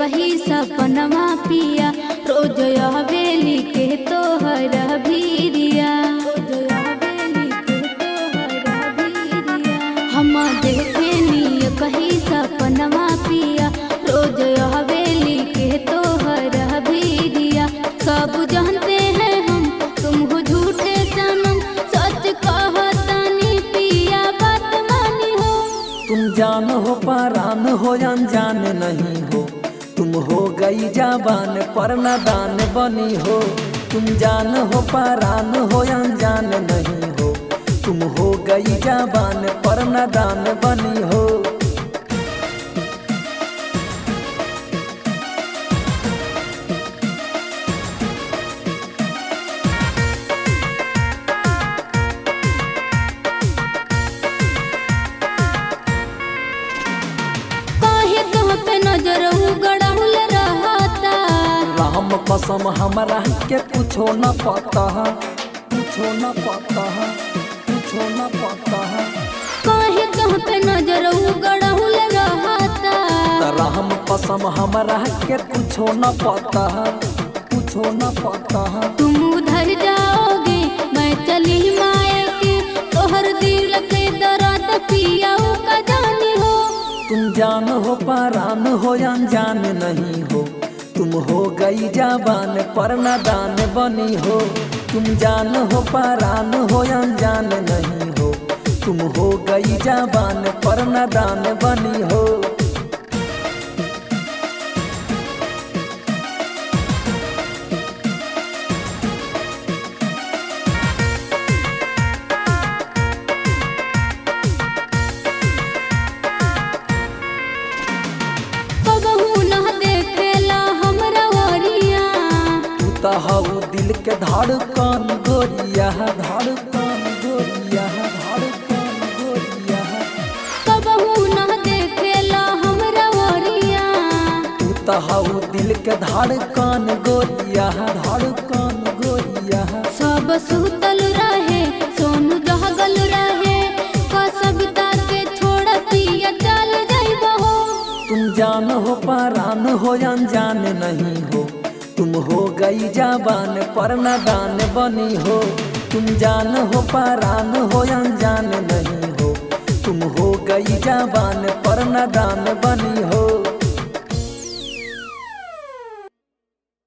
कही सपनमा पिया रोज हवेली के तोहर भीरिया हम देखे नी कही सपनमा पिया रोज हवेली के तोहर भीरिया। सब जानते हैं हम तुम हो झूठे सनम, सच कहतानी पिया बात मानी हो। तुम जान हो परान हो अनजान नहीं हो, तुम हो गई जाबान पर नादान बनी हो। तुम जान हो परान हो अनजान नहीं हो, तुम हो गई जाबान पर नादान बनी हो। नजर उगड़हुल रहता राम कसम हमरा के कुछो न पता, कुछो न पता, कुछो न पता। काहे तुम पे नजर उगड़हुल रहता राम कसम हमरा के कुछो न पता, कुछो न पता। तुम उधर जाओगे मैं चली मायके, तोहर दिल के दर्द पिया का जानी हो। तुम जान हो परान हो अनजान नहीं हो, तुम हो गई जाबान पर नादान बनी हो। तुम जान हो परान हो अनजान नहीं हो, तुम हो गई जाबान पर नादान बनी हो। तहाऊ दिल के धड़कन गोरिया, धड़कन गोरिया, धड़कन गोरिया। कबहू न देखेला हमरा ओरिया, तू तहाऊ दिल के धड़कन गोरिया, धड़कन गोरिया। सब सुतल रहे सोनू जहगल रहे, कसबता के छोड़ पिया चल जाइबो हो। तुम जान हो परान हो अनजान नहीं हो, तुम हो गई जाबान पर नादान बनी हो। तुम जान हो परान हो अनजान नहीं हो, तुम हो गई जाबान पर नादान बनी हो।